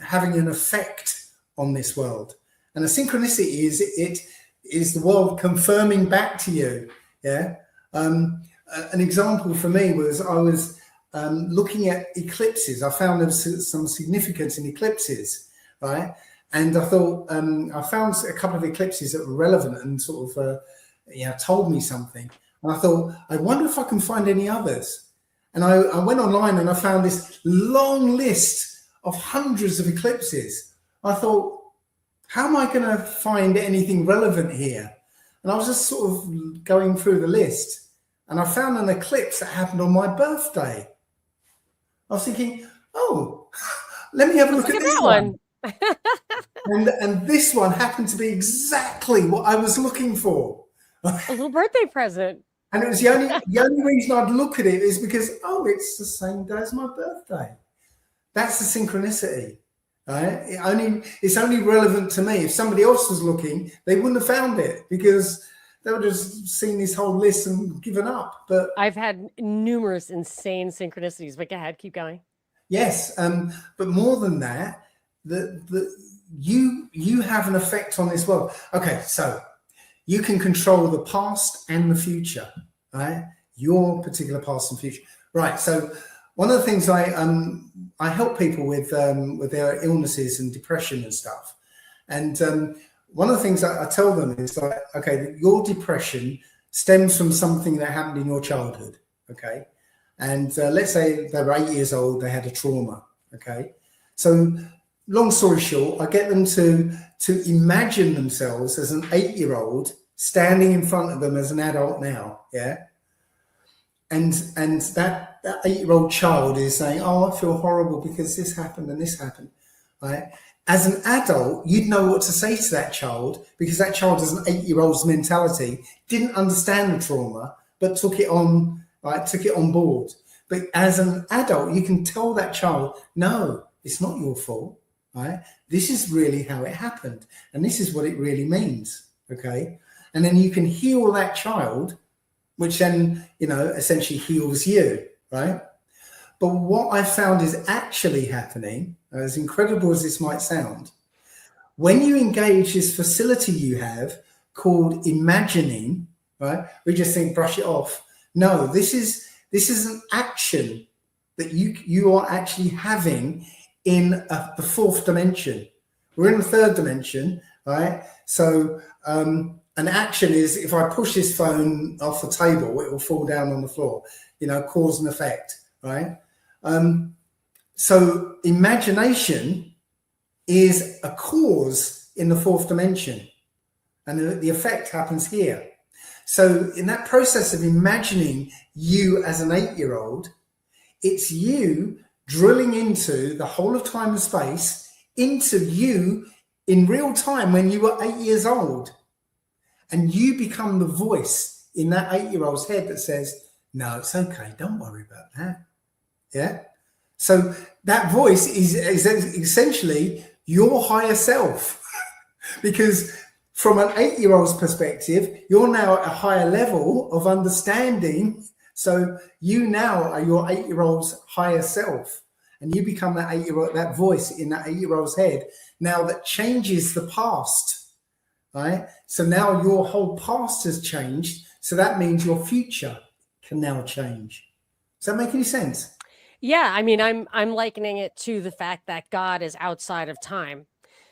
having an effect on this world, and a synchronicity is the world confirming back to you. Yeah. An example for me was I was looking at eclipses. I found there was some significance in eclipses, right? And I thought I found a couple of eclipses that were relevant and sort of told me something. And I thought, I wonder if I can find any others. And I went online and I found this long list of hundreds of eclipses. I thought, how am I going to find anything relevant here? And I was just sort of going through the list, and I found an eclipse that happened on my birthday. I was thinking, oh, let me have a look at this one. and this one happened to be exactly what I was looking for. A little birthday present. And it was the only reason I'd look at it is because, it's the same day as my birthday. That's the synchronicity, right? It's only relevant to me. If somebody else was looking, they wouldn't have found it because they would have seen this whole list and given up. But I've had numerous insane synchronicities. But go ahead, keep going. Yes, but more than that, you have an effect on this world. Okay, so you can control the past and the future, right? Your particular past and future, right? So one of the things I help people with their illnesses and depression and stuff, and one of the things I tell them is like, okay, your depression stems from something that happened in your childhood, okay? And let's say they were 8 years old, they had a trauma, okay? So long story short, I get them to imagine themselves as an 8-year-old standing in front of them as an adult now, yeah? And that 8-year-old child is saying, oh, I feel horrible because this happened and this happened, right? As an adult, you'd know what to say to that child, because that child has an 8-year-old's mentality, didn't understand the trauma, but took it on, like, took it on board. But as an adult, you can tell that child, no, it's not your fault, right? This is really how it happened, and this is what it really means, okay? And then you can heal that child, which then, you know, essentially heals you, right? But what I found is actually happening, as incredible as this might sound, when you engage this facility you have called imagining, right? We just think, brush it off. No, this is an action that you are actually having in the fourth dimension. We're in the third dimension, right? So an action is, if I push this phone off the table, it will fall down on the floor, you know, cause and effect, right? So imagination is a cause in the fourth dimension, and the effect happens here. So in that process of imagining you as an 8-year-old, it's you drilling into the whole of time and space, into you in real time when you were 8 years old. And you become the voice in that 8-year-old's head that says, no, it's okay, don't worry about that. Yeah. So that voice is essentially your higher self, because from an 8-year-old's perspective, you're now at a higher level of understanding. So you now are your 8-year-old's higher self, and you become that 8-year-old, that voice in that 8-year-old's head now that changes the past, right? So now your whole past has changed. So that means your future can now change. Does that make any sense? Yeah, I mean, I'm likening it to the fact that God is outside of time.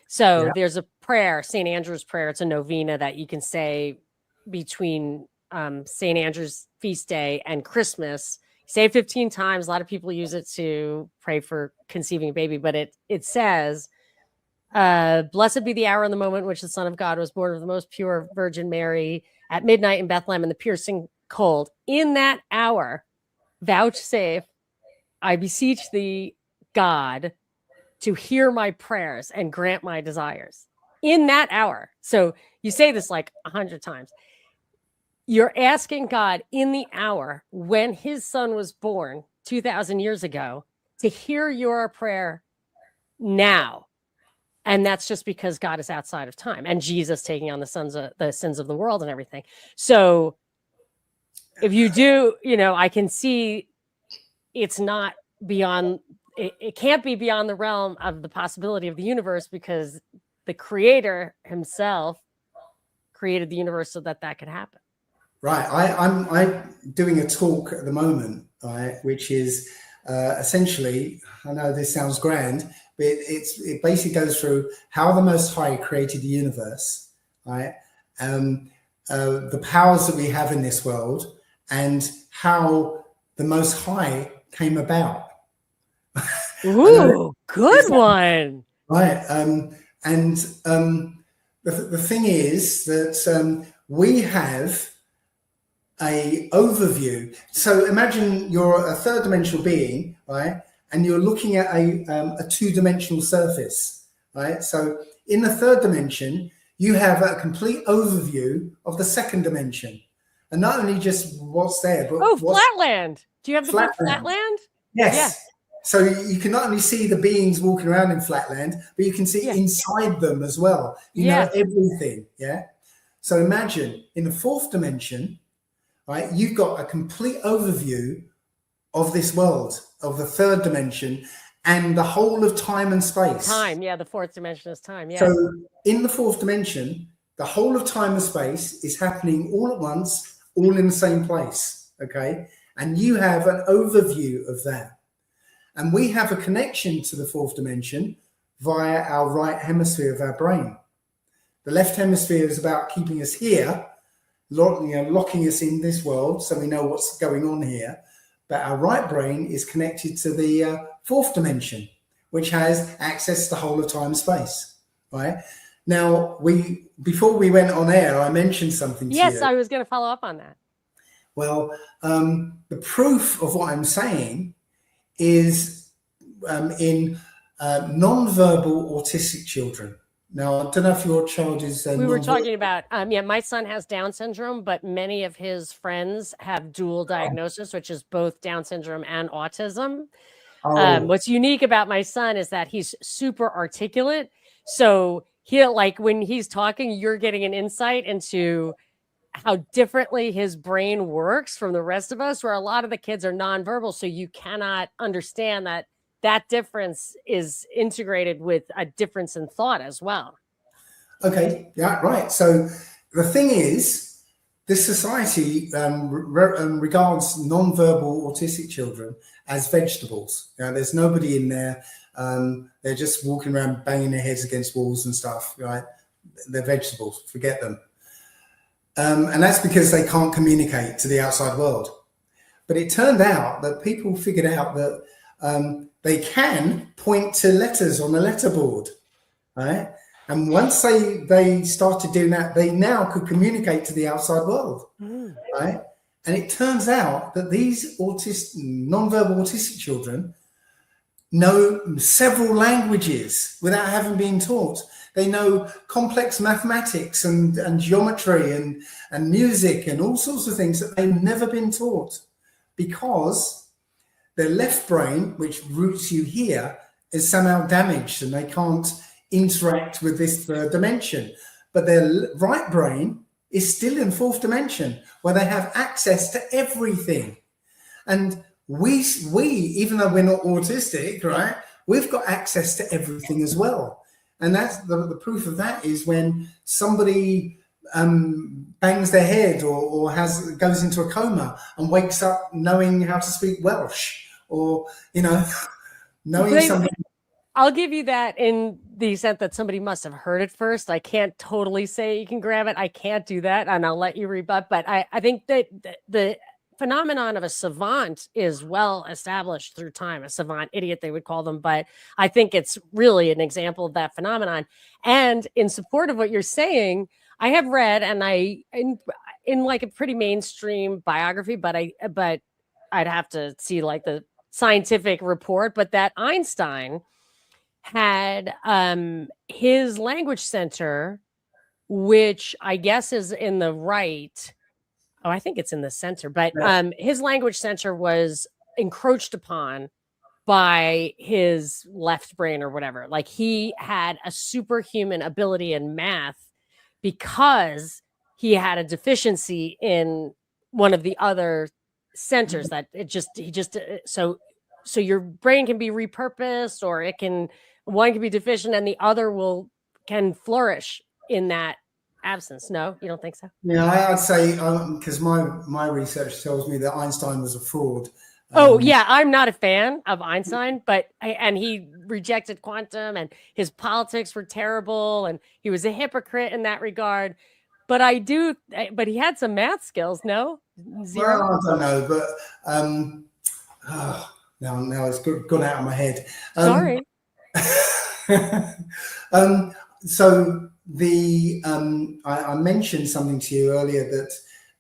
So there's a prayer, St. Andrew's prayer. It's a novena that you can say between St. Andrew's feast day and Christmas. Say it 15 times. A lot of people use it to pray for conceiving a baby, but it says, blessed be the hour and the moment in which the Son of God was born of the most pure Virgin Mary at midnight in Bethlehem in the piercing cold. In that hour, vouchsafe, I beseech thee, God, to hear my prayers and grant my desires. In that hour. So you say this like 100 times. You're asking God in the hour when his son was born 2,000 years ago to hear your prayer now. And that's just because God is outside of time, and Jesus taking on the sins of the world and everything. So if you do, you know, I can see it's not beyond, it can't be beyond the realm of the possibility of the universe, because the creator himself created the universe so that that could happen. Right. I'm doing a talk at the moment, right, which is essentially, I know this sounds grand, but it basically goes through how the Most High created the universe, right? The powers that we have in this world, and how the Most High came about. Ooh, good one. Right. The thing is that we have a overview. So imagine you're a third dimensional being, right? And you're looking at a two-dimensional surface, right? So in the third dimension, you have a complete overview of the second dimension. And not only just what's there, but Flatland. Do you have the book Flatland? Yes. Yeah. So you can not only see the beings walking around in Flatland, but you can see inside them as well. You know everything, yeah? So imagine in the fourth dimension, right, you've got a complete overview of this world, of the third dimension, and the whole of time and space. Time, yeah, the fourth dimension is time, yeah. So in the fourth dimension, the whole of time and space is happening all at once, all in the same place, okay? And you have an overview of that. And we have a connection to the fourth dimension via our right hemisphere of our brain. The left hemisphere is about keeping us here, locking us in this world so we know what's going on here. But our right brain is connected to the fourth dimension, which has access to the whole of time and space, right? Now, before we went on air, I mentioned something to you. Yes, I was going to follow up on that. Well, the proof of what I'm saying is in non-verbal autistic children. Now, I don't know if your child is we were talking about, yeah, my son has Down syndrome, but many of his friends have dual diagnosis, which is both Down syndrome and autism. What's unique about my son is that he's super articulate. So he'll, like, when he's talking, you're getting an insight into how differently his brain works from the rest of us, where a lot of the kids are nonverbal. So you cannot understand that that difference is integrated with a difference in thought as well. Okay, yeah, right. So the thing is, this society regards non-verbal autistic children as vegetables. You know, there's nobody in there. They're just walking around banging their heads against walls and stuff, right? They're vegetables, forget them. And that's because they can't communicate to the outside world. But it turned out that people figured out that they can point to letters on a letterboard, right? And once they started doing that, they now could communicate to the outside world, right? And it turns out that these non-verbal autistic children know several languages without having been taught. They know complex mathematics and geometry and music and all sorts of things that they've never been taught, because their left brain, which roots you here, is somehow damaged and they can't interact with this third dimension. But their right brain is still in fourth dimension, where they have access to everything. And we even though we're not autistic, right, we've got access to everything as well. And that's the proof of that is when somebody bangs their head or goes into a coma and wakes up knowing how to speak Welsh, or knowing something. I'll give you that in the extent that somebody must have heard it first. I can't totally say you can grab it. I can't do that, and I'll let you rebut. But I think that the phenomenon of a savant is well established through time. A savant idiot, they would call them. But I think it's really an example of that phenomenon. And in support of what you're saying, I have read, and in like a pretty mainstream biography, but I'd have to see like the scientific report, but that Einstein had his language center, which I guess is in the right. Oh, I think it's in the center, but his language center was encroached upon by his left brain or whatever. Like, he had a superhuman ability in math because he had a deficiency in one of the other centers that so your brain can be repurposed, or one can be deficient and the other can flourish in that absence. No, you don't think so? Yeah, I'd say, because my research tells me that Einstein was a fraud. Oh yeah, I'm not a fan of Einstein, and he rejected quantum, and his politics were terrible, and he was a hypocrite in that regard. But but he had some math skills. No, zero. Well, I don't know, but now it's gone out of my head. Sorry. So I mentioned something to you earlier,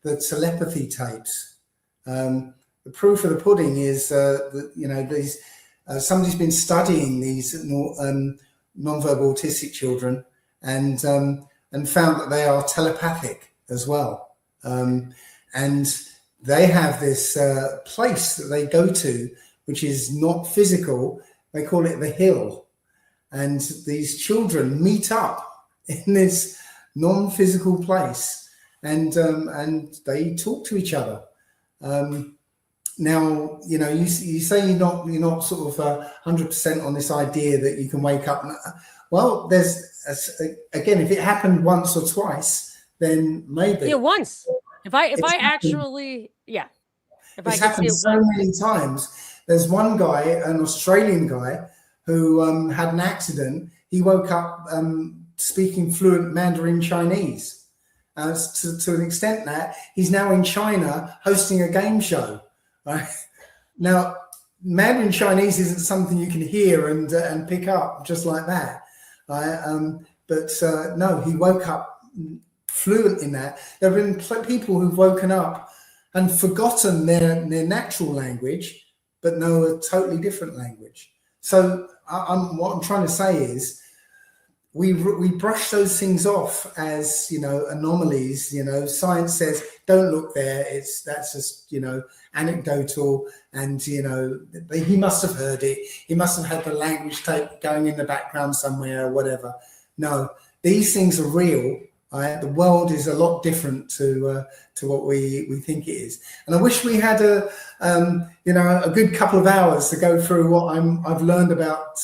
that telepathy tapes. The proof of the pudding is that these somebody's been studying these non-verbal autistic children and found that they are telepathic as well, and they have this place that they go to, which is not physical. They call it the hill, and these children meet up in this non-physical place, and they talk to each other. Now, you say you're not sort of 100% on this idea that you can wake up. Well, again, if it happened once or twice, then maybe. Yeah, once. If I happened so many times. There's one guy, an Australian guy, who had an accident. He woke up speaking fluent Mandarin Chinese, to an extent that he's now in China hosting a game show. Right now, Mandarin Chinese isn't something you can hear and pick up just like that. But no, he woke up fluent in that. There have been people who've woken up and forgotten their natural language, but know a totally different language. So what I'm trying to say is we brush those things off as, you know, anomalies. You know, science says don't look there. That's just, you know, anecdotal, and, you know, he must have heard it. He must have had the language tape going in the background somewhere or whatever. No, these things are real. Right? The world is a lot different to what we think it is. And I wish we had you know, a good couple of hours to go through what I've learned about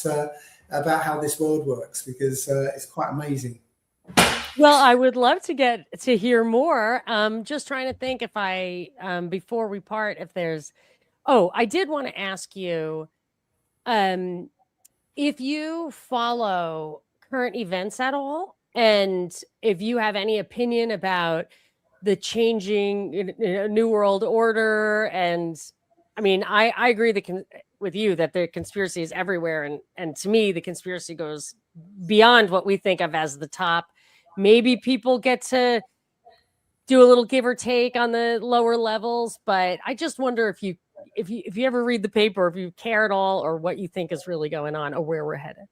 how this world works, because it's quite amazing. Well, I would love to get to hear more. Just trying to think if I, before we part, if there's, I did want to ask you, if you follow current events at all, and if you have any opinion about the changing New World Order. And I mean, I agree with you that the conspiracy is everywhere. And to me, the conspiracy goes beyond what we think of as the top. Maybe people get to do a little give or take on the lower levels, but I just wonder if you ever read the paper, if you care at all, or what you think is really going on, or where we're headed.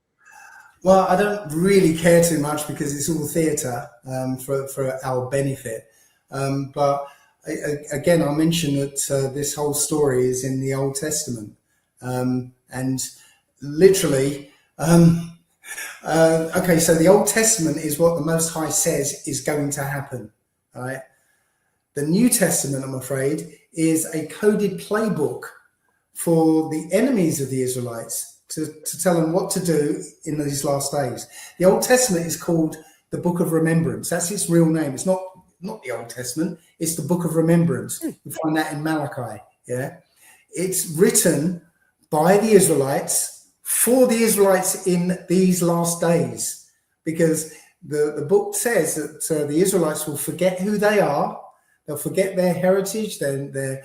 Well, I don't really care too much, because it's all theatre for our benefit. But again, I'll mention that this whole story is in the Old Testament, and literally. Okay, so the Old Testament is what the Most High says is going to happen. Right? The New Testament, I'm afraid, is a coded playbook for the enemies of the Israelites to tell them what to do in these last days. The Old Testament is called the Book of Remembrance. That's its real name. It's not the Old Testament. It's the Book of Remembrance. You find that in Malachi. Yeah, it's written by the Israelites for the Israelites in these last days, because the book says that the Israelites will forget who they are. They'll forget their heritage, their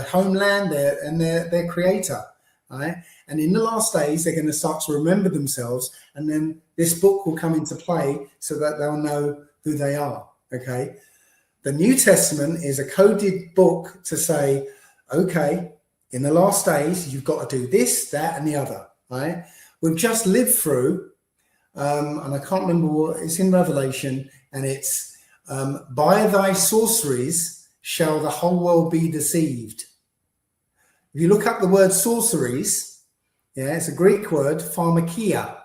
homeland, their creator. Right? And in the last days, they're going to start to remember themselves, and then this book will come into play so that they'll know who they are. Okay. The New Testament is a coded book to say, okay, in the last days, you've got to do this, that, and the other. Right? We've just lived through, and I can't remember what it's in Revelation, and it's by thy sorceries shall the whole world be deceived. If you look up the word sorceries, yeah, it's a Greek word, pharmakia.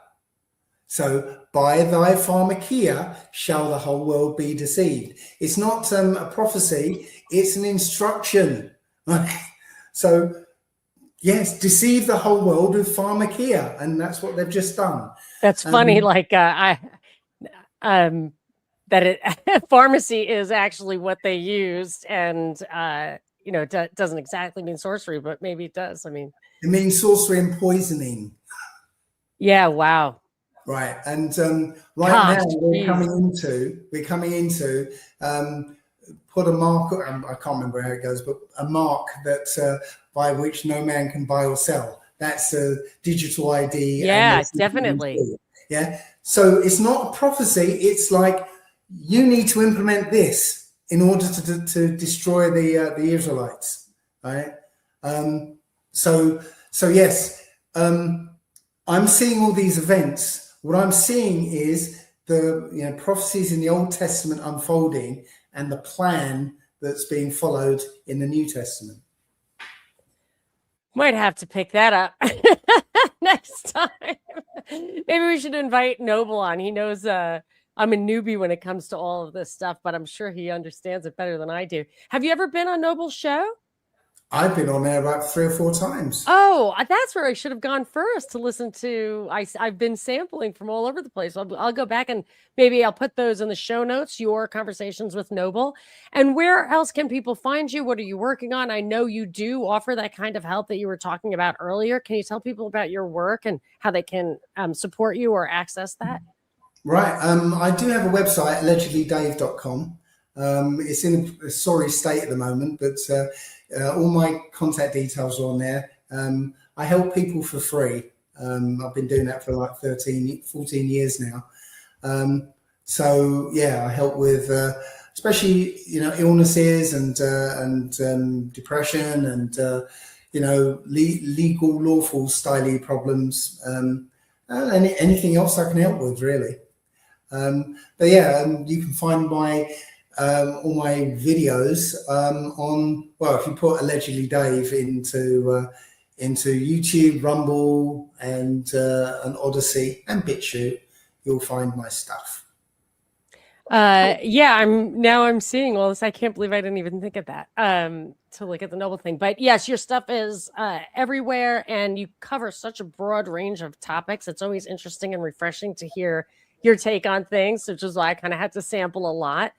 So by thy pharmakia shall the whole world be deceived. It's not a prophecy, it's an instruction. So yes, deceive the whole world with pharmakia, and that's what they've just done. That's funny, like pharmacy is actually what they used, and you know, it doesn't exactly mean sorcery, but maybe it does. I mean, it means sorcery and poisoning. Yeah, wow. Right, and now we're coming into put a mark. I can't remember how it goes, but a mark that by which no man can buy or sell. That's a digital ID. Yeah, definitely. Yeah. So it's not a prophecy. It's like, you need to implement this in order to destroy the Israelites. Right. So yes, I'm seeing all these events. What I'm seeing is the prophecies in the Old Testament unfolding, and the plan that's being followed in the New Testament. Might have to pick that up next time. Maybe we should invite Noble on. He knows I'm a newbie when it comes to all of this stuff, but I'm sure he understands it better than I do. Have you ever been on Noble's show? I've been on there about 3 or 4 times. Oh, that's where I should have gone first to listen to. I've been sampling from all over the place. I'll go back, and maybe I'll put those in the show notes, your conversations with Noble. And where else can people find you? What are you working on? I know you do offer that kind of help that you were talking about earlier. Can you tell people about your work and how they can support you or access that? Right. I do have a website, allegedlydave.com. It's in a sorry state at the moment, but all my contact details are on there. I help people for free. I've been doing that for like 14 years now. So yeah, I help with especially illnesses and depression and legal lawful style problems. and anything else I can help with, really. But yeah, you can find my all my videos on, well, if you put Allegedly Dave into YouTube, Rumble, and Odyssey and BitChute, you'll find my stuff. Yeah, I'm seeing all this. I can't believe I didn't even think of that to look at the Noble thing. But yes, your stuff is everywhere, and you cover such a broad range of topics. It's always interesting and refreshing to hear your take on things, which is why I kind of had to sample a lot.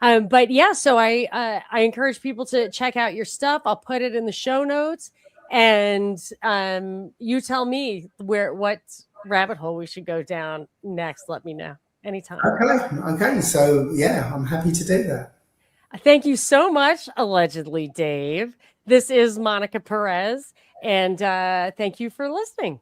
But yeah, so I encourage people to check out your stuff. I'll put it in the show notes, and you tell me what rabbit hole we should go down next. Let me know anytime. Okay. So yeah, I'm happy to do that. Thank you so much, Allegedly Dave. This is Monica Perez, and thank you for listening.